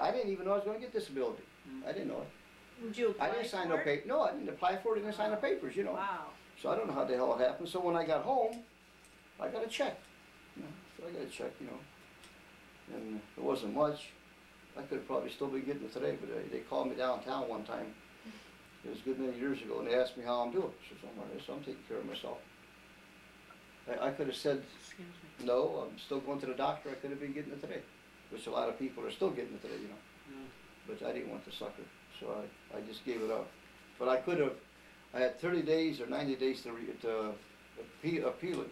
I didn't even know I was gonna get disability. I didn't know it. Did you apply I didn't sign for no it? paper. No, I didn't apply for it, didn't sign the papers, you know. Wow. So I don't know how the hell it happened. So when I got home, I got a check. So I got a check, and it wasn't much. I could have probably still been getting it today, but they called me downtown one time. It was a good many years ago, and they asked me how I'm doing. I said, "Oh, so I'm taking care of myself." I could have said, Excuse me. "No, I'm still going to the doctor. I could have been getting it today," which a lot of people are still getting it today, Yeah. But I didn't want the sucker, so I just gave it up. But I could have, I had 30 days or 90 days to appeal it,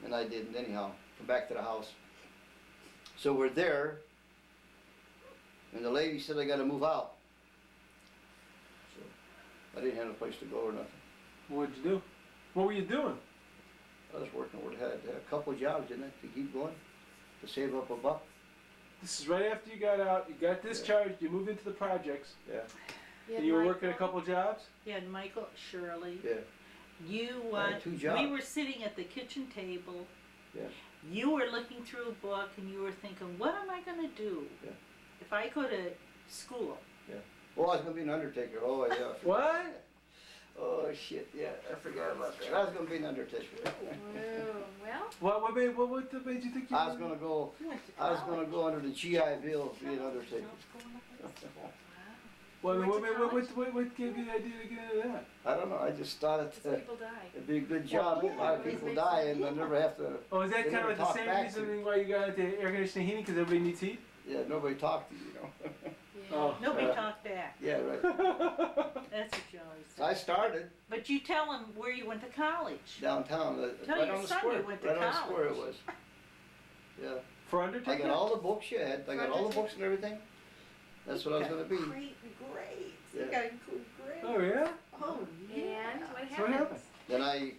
and I didn't anyhow. Come back to the house. So we're there, and the lady said I got to move out. So I didn't have a place to go or nothing. What'd you do? What were you doing? I was working where I had a couple of jobs, didn't I, to keep going, to save up a buck. This is right after you got out, you got discharged, you moved into the projects, Yeah, and you were working a couple jobs? You had Michael, Shirley. yeah, You, I had 2 jobs. we were sitting at the kitchen table. yeah. You were looking through a book and you were thinking, what am I gonna do? Yeah. If I go to school? Well, I was gonna be an undertaker. Oh yeah. What? Oh shit, yeah, I forgot about that. I was gonna be an undertaker. Well, What made you think you I was gonna go. You went to I was gonna college. go under the GI Bill, be an undertaker. What, You went to college? what gave you the idea to get into that? I don't know. I just thought people die. it'd be a good job. A lot of people die, and I never have to. Oh, is that They kind never of like the talk same back to reason why you got into air conditioning heating, because everybody needs heat? Yeah, nobody talked to you, Oh. Nobody Yeah. talked back. Yeah, right. That's what you always So I say. started But you tell them where you went to college. downtown, Tell right your on the son square. you went to Right on the square it college. was. Yeah. For I Undertaker? got all the books you had. I got all the books and everything. That's what I was gonna be. Great grades. Yeah. You got good grades. Oh, yeah? Oh, And what So what happened? happened? Then I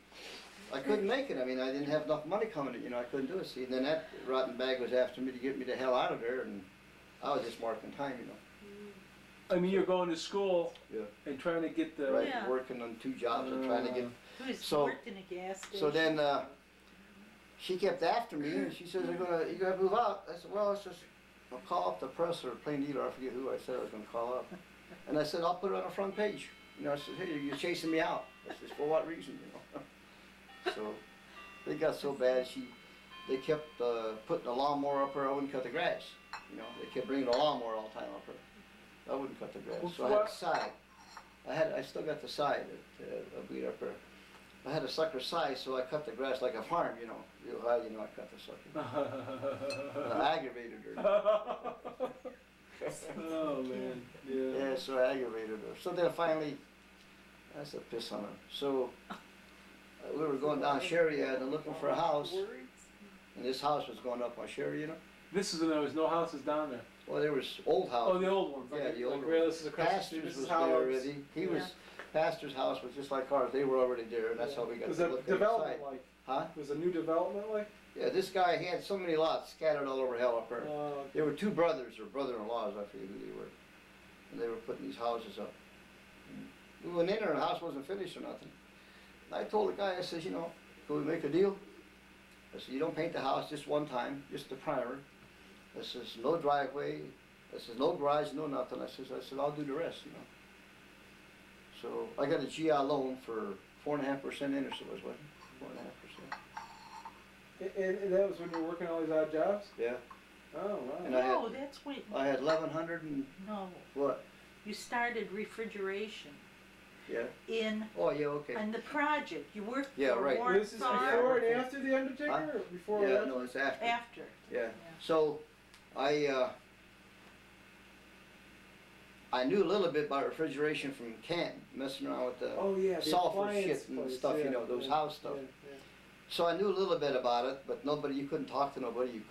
couldn't make it. I mean, I didn't have enough money coming in, I couldn't do it. See, and then that rotten bag was after me to get me the hell out of there, and I was just marking time, I mean, you're going to school Yeah. and trying to get the... Right, Yeah. working on 2 jobs and trying to get. He was So- worked in a gas station. So then she kept after me, and she says, you gotta move out." I said, "Well, it's just, I'll call up the press or plain dealer. I forget who I said I was gonna call up." And I said, "I'll put it on the front page." I said, "Hey, you're chasing me out." I said, "For what reason?" So it got so bad. They kept putting the lawnmower up there. I wouldn't cut the grass. They kept bringing the lawnmower all the time up there. I wouldn't cut the grass. So I had the side. I still got the side of beat up there. I had a sucker size, so I cut the grass like a farm, real high, I cut the sucker. I aggravated her. Oh, man. Yeah. Yeah, so I aggravated her. So then finally, I said, piss on her. So we were going down Sherry Ave and looking for a house, and this house was going up on Sherry, This is when there was no houses down there. Well, there was old Oh, houses. the old ones. Yeah, the old Like, this is across the street. Pastor's This was is there Howard's. already. Pastor's house was just like ours. They were already there, and that's how we got Was to that look development inside. like? Huh? Was a new development like? Yeah, this guy, he had so many lots scattered all over hell up there. Uh, There were 2 brothers or brother-in-laws, I forget who they were. And they were putting these houses up. We went in there and the house wasn't finished or nothing. And I told the guy, I says, can we make a deal? I said, you don't paint the house just one time, just the primer. I says, no driveway. I says, no garage, no nothing. I said, I'll do the rest, So I got a GI loan for 4.5% interest, it was, what? 4.5%. and that was when you were working all these odd jobs? Yeah. Oh, wow. And I No, had- that's when, I had 1,100 and no, what? you started refrigeration Yeah. in Yeah, okay. the project. You worked Yeah, for right. Warren This is Farm before and after the Undertaker? Huh? Or before Yeah, and no, it's after. after. Yeah. So I knew a little bit about refrigeration from Canton, messing around with the Oh, yeah. The sulfur appliance shit and place, stuff, yeah, those yeah, house stuff. yeah. So I knew a little bit about it, but you couldn't talk to nobody.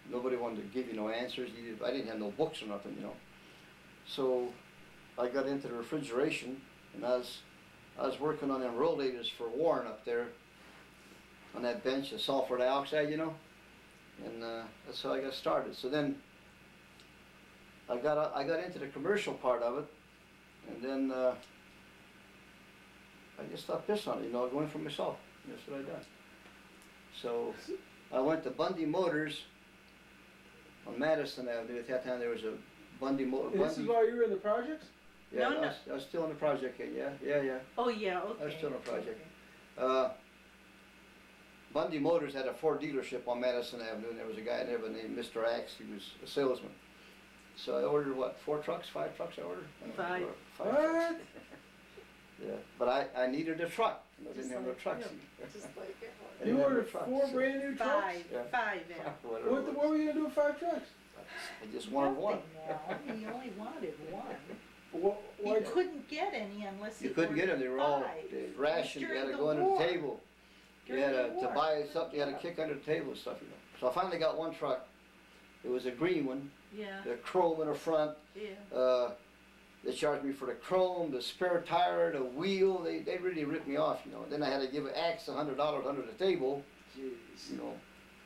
Nobody wanted to give you no answers. I didn't have no books or nothing, So I got into the refrigeration, and I was working on them rollators for Warren up there on that bench of sulfur dioxide, and that's how I got started. So then I got into the commercial part of it, and then I just thought piss on it, going for myself. That's what I done. So I went to Bundy Motors on Madison Avenue. At that time, there was a Bundy Motor. And this is while you were in the projects? Yeah, No, no. I was still in the project, yeah. Oh, yeah, okay. I was still in a project. Okay. Bundy Motors had a Ford dealership on Madison Avenue, and there was a guy there named Mr. Axe. He was a salesman. So I ordered what, 5 trucks I ordered? Five. What? Yeah, but I needed a truck. I didn't Just have no like trucks. him. Just like it I You didn't have no ordered trucks, 4 so- brand new trucks? Five, Yeah. five now. Whatever What, it what was. were you gonna do with 5 trucks? I just wanted one. Nothing now, he only wanted one. What, He why, couldn't get any unless he You couldn't get them, they were all five. rationed, you had to During go the under war. the table. You During had the to war. buy something, you had to kick under the table and stuff, you know. So I finally got one truck. It was a green one, Yeah, the chrome in the front. yeah. They charged me for the chrome, the spare tire, the wheel. They really ripped me off, you know. Then I had to give Axe $100 under the table, jeez. you know,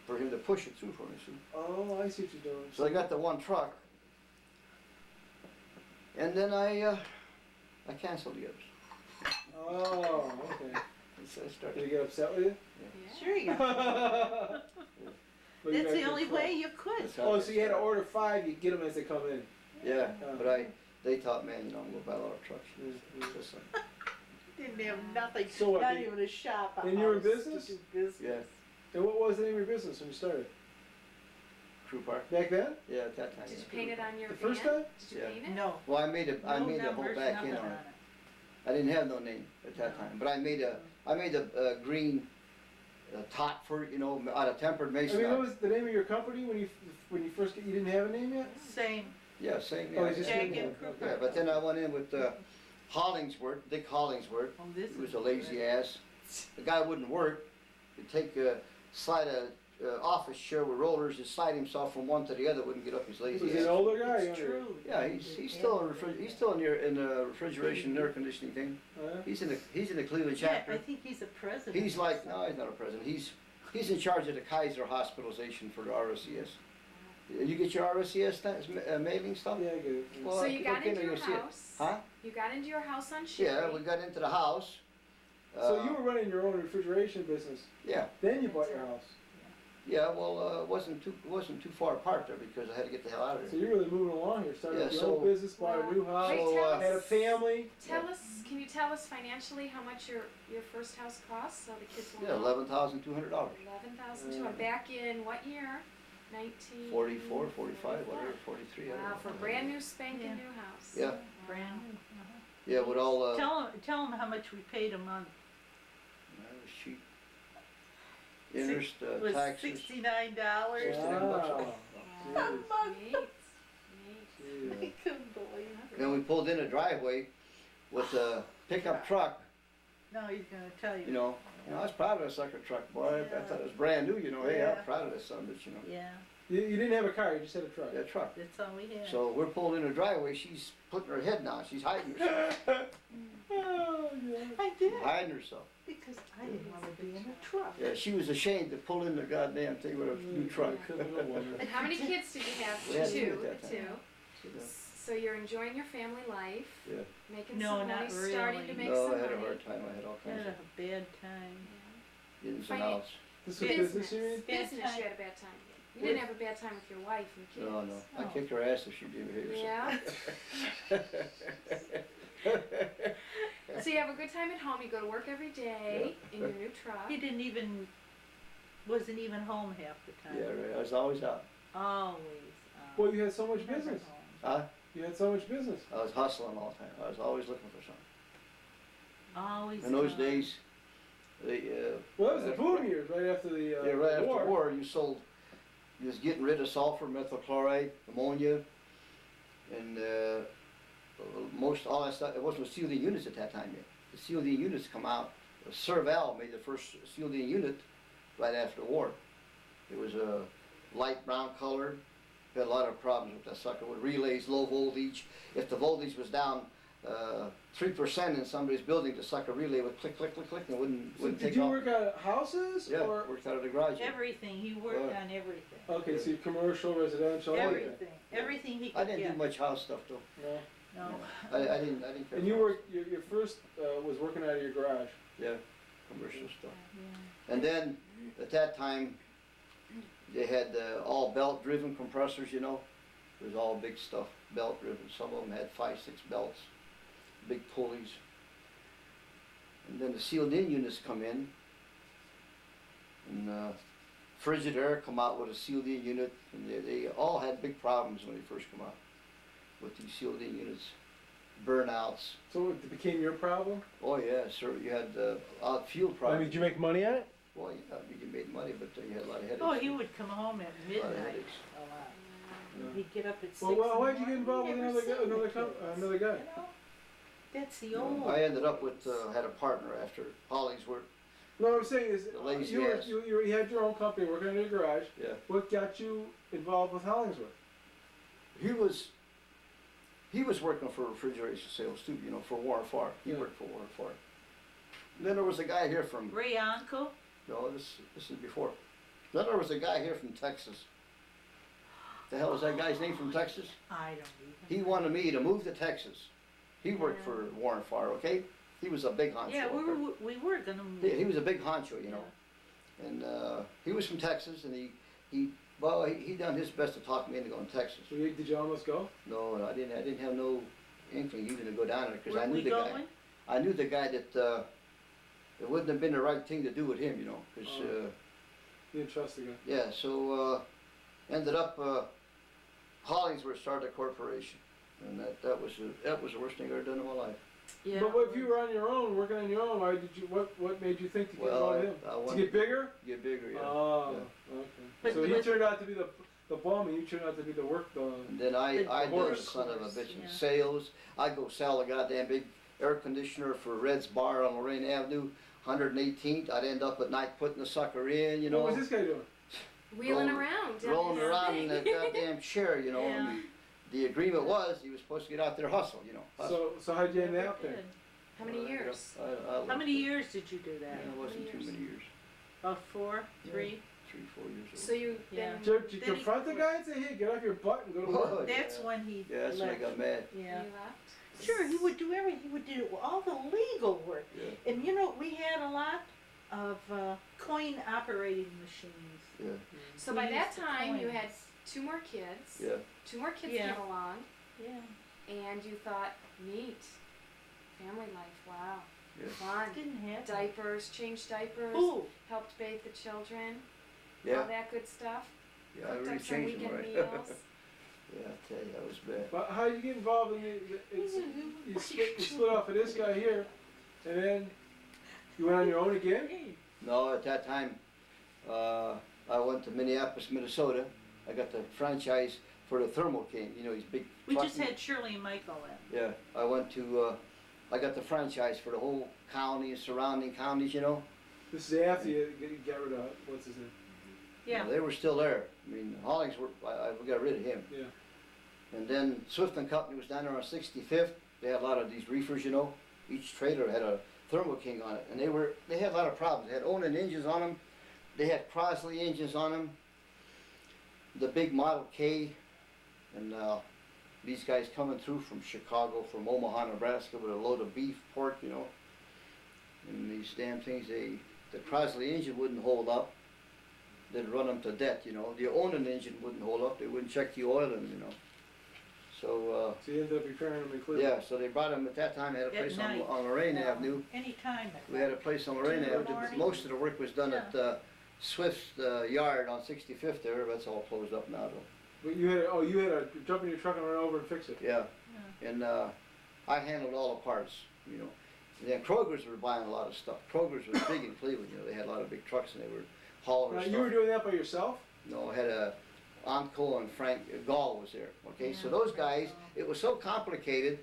for him to push it through for me. See? Oh, I see what you're doing. So I got the one truck, and then I canceled the others. Oh, okay. So I Did started. he get upset with you? Yeah. Sure you. But you That's got the your only truck. way you could. That's how Oh, I so you had to started. order 5, you get them as they come in. Yeah, but they taught me, you know, I'm gonna buy a lot of trucks. Mm-hmm. Just like- Didn't have nothing, So what, not did- even a shop, a and you were in house to business? do business. Yeah, And what was the name of your business when you started? Crew Park. Back then? Yeah, at that time. Did you yeah. paint it on your The van? first time? Did you Yeah. paint it? No, Well, I made a no whole numbers, back nothing end on on it. it. I didn't have no name at that time, but I made a green top for it, you know, out of tempered I mason. mean, what was the name of your company when you first get, you didn't have a name yet? Same, Yeah, same. Oh, Yeah, you just yeah. Jagged didn't Crew have- Yeah, Park. but then I went in with Hollingsworth, Dick Hollingsworth. Oh, this He was is a lazy good. ass. The guy wouldn't work. He'd take slide a office chair with rollers and slide himself from one to the other. Wouldn't get up his lazy Was he an ass. older guy? It's younger? true. Yeah, he's still in the refrigeration and air conditioning thing. Yeah. He's in the Cleveland Yeah, chapter. I think he's a president. He's like, no, he's not a president. He's in charge of the Kaiser hospitalization for the RSCS. You get your RSCS mailing stuff? Yeah, I get it. Well, So if you you got look in into there, your you'll see it. house? Huh? You got into your house on Sherry? Yeah, we got into the house. So you were running your own refrigeration business, Yeah, then you bought your house. yeah. Well, it wasn't too far apart there because I had to get the hell out of So there. you're really moving along here, started Yeah, your so- own business, bought a new house, Wait, So, tell had a us, family. can you tell us financially how much your first house cost, so the kids will Yeah, know? $11,200. 11,200, back in what year? 19... 44, 45, whatever, 43. I don't Wow, know. for a brand new spanking Yeah. new house. Yeah. Brand new. Yeah, with all Tell him how much we paid a month. it was cheap. Interest, It was taxes. $69. Wow. A Jeez. month. Neat, neat. Yeah. I couldn't believe it. Then we pulled in a driveway with a pickup truck. No, he's gonna tell you. You know, I was proud of that sucker truck, boy. I thought it was brand new. You know, hey, Yeah. I'm proud of this son of a bitch. You know, Yeah, You didn't have a car, you just had a truck. that truck. that's all we had. So we're pulled in a driveway. She's putting her head down. She's hiding herself. Oh, yeah. I did, Hiding herself. because I didn't wanna be in a truck. Yeah, she was ashamed to pull in the goddamn thing with a new truck. And how many kids did you have? We had two Two. at that time. Two. So you're enjoying your fammy life, Yeah. making No, some not money, starting to really. make No, some I had a money. hard time. I had all Had kinds a of bad time. ins and Finan- outs. This was business, you mean? Bad Business, time. you had a bad time. You didn't have a bad time with your wife and kids. No, no. I Oh. kicked her ass if she didn't behave herself. Yeah. So you have a good time at home. You go to work every day in your new truck. He wasn't even home half the time. Yeah, right. I was always out. Always. Well, you had so much never business. home. Huh? You had so much business. I was hustling all the time. I was always looking for something. Always. In those gone. days, they, Well, that was the boom years, right after the yeah, right after war. the war, you was getting rid of sulfur, methyl chloride, ammonia, and most all that stuff. It wasn't sealed in units at that time yet. The sealed in units come out. Serval made the first sealed in unit right after the war. It was a light brown color. We had a lot of problems with that sucker with relays, low voltage. If the voltage was down 3% in somebody's building, the sucker relay would click, click, click, click, and wouldn't So did take you off. work out of houses? Yeah, Or? worked out of the garage. yeah. Everything. He worked Right. on everything. Okay, so you commercial, residential, everything. Everything. Everything he could I didn't get. do much house stuff though. No. No. I didn't care. And you for worked, your first was working out of your garage. Yeah, commercial stuff. Yeah. And then at that time, They had all belt-driven compressors, you know. It was all big stuff, belt-driven. Some of them had 5, 6 belts, big pulleys. And then the sealed-in units come in, and Frigidaire come out with a sealed-in unit, and they all had big problems when they first come out with these sealed-in units, burnouts. So it became your problem? Oh yeah, sir. You had odd fuel I problems. mean, did you make money at it? Well, yeah, you made money, but you had a lot of headaches. Oh, he would come home at A lot of midnight headaches. a lot. Yeah. He'd get up at 6 Well, in the why'd you get morning. involved with Never another guy? seen the Another kids, another guy? you know? That's the No, old. I ended up with had a partner after Hollingsworth. No, what I'm saying is, The lazy you, ass. you had your own company working in your garage. Yeah. What got you involved with Hollingsworth? He was working for refrigeration sales too, you know, for Warren Farr. He Yeah. worked for Warren Farr. Then there was a guy here from, Ray Uncle? no, this is before. Then there was a guy here from Texas. The hell is that guy's name from Texas? I don't even. He wanted me to move to Texas. He worked Yeah. for Warren Farr, okay? He was a big honcho. Yeah, up there. we were gonna move. Yeah, he was a big honcho, you know. And he was from Texas, and he done his best to talk me into going to Texas. So did you almost go? No, I didn't have no inkling even to go down there because Where I knew we the guy. going? I knew the guy that it wouldn't have been the right thing to do with him, you know, because Oh. You didn't trust the guy. yeah. So ended up Hollingsworth started a corporation, and that was the worst thing I've ever done in my life. Yeah. But what if you were on your own, working on your own? Why did you? What made you think to get Well, involved with him? I To wanted get bigger? to get bigger, yeah. Oh, okay. But So he with- turned out to be the bum, and you turned out to be the work done. And then I The done the horse son of a course, bitch in yeah. sales. I go sell a goddamn big air conditioner for Red's Bar on Lorraine Avenue, 118th. I'd end up at night putting the sucker in, you know. What was this guy doing? Wheeling Rolling- around. down rolling this around in thing. that goddamn chair, you know. Yeah. And the agreement was he was supposed to get out there and hustle, you know. Hustle. So how'd you end Never up there? did. How many years? How many years did you do that? Yeah, it wasn't too years? many years. About 4, 3? 3, 4 years old. So you've Yeah. been. Did you Then he confront the quit. guy and say, hey, get off your butt and go to work? Oh, That's yeah. when he Yeah, that's when I left. got mad. Yeah. You left? Sure, he would do everything. He would do all the legal work. Yeah, And you know, we had a lot of coin operating machines. yeah, So We by that used the time, you had coins. 2 more kids. yeah. 2 more kids Yeah. came along, Yeah. and you thought, neat. Family life, wow. Yeah. Fun. Didn't have Diapers, changed diapers, Ooh, helped bathe the children, all Yeah, that good stuff. yeah, I Cooked really up some changed him, weekend right? meals. Yeah, I tell you, that was bad. But how did you get involved in you split off of this guy here, and then you went on your own again? hey, No, at that time, I went to Minneapolis, Minnesota. I got the franchise for the Thermo King, you know, these big we truck- just had Shirley and Michael in. Yeah, I went to, I got the franchise for the whole county and surrounding counties, you know. This is after you got rid of, what's his name? Yeah. They were still there. I mean, Hollingsworth, we got rid of him. Yeah. And then Swift and Company was down there on 65th. They had a lot of these reefers, you know. Each trailer had a Thermo King on it, and they had a lot of problems. They had Onan engines on them. They had Crosley engines on them. The big Model K, and these guys coming through from Chicago, from Omaha, Nebraska, with a load of beef, pork, you know. And these damn things, the Crosley engine wouldn't hold up. They'd run them to death, you know. The Onan engine wouldn't hold up. They wouldn't check the oil in, you know. So, So you ended up repairing them in Cleveland? yeah, so they brought them at that time. They had a At place night. on Lorraine No, Avenue. Anytime. We had a place on Lorraine 2 in the Avenue. morning. Most of the work was done at Swift's yard on 65th there. That's all closed up now, though. But you had to jump in your truck and run over and fix it. Yeah, and I handled all the parts, you know. And then Kroger's were buying a lot of stuff. Kroger's was big in Cleveland, you know. They had a lot of big trucks and they were hauling Now, stuff. you were doing that by yourself? No, I had Onco and Frank Gall was there. Okay, so Yeah. those guys, it was so complicated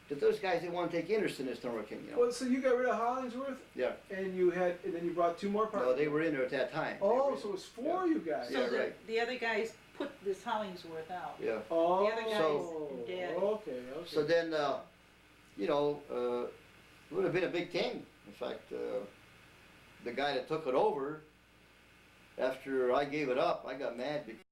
that those guys didn't want to take interest in this Thermo King, you know. Well, so you got rid of Hollingsworth? Yeah. And then you brought 2 more parts? No, they were in there at that time. Oh, so it was 4 you guys? Yeah, So right. the other guys put this Hollingsworth out. Yeah. Oh, The other guys So- did. okay. So then, you know, it would have been a big thing. In fact, the guy that took it over, after I gave it up, I got mad because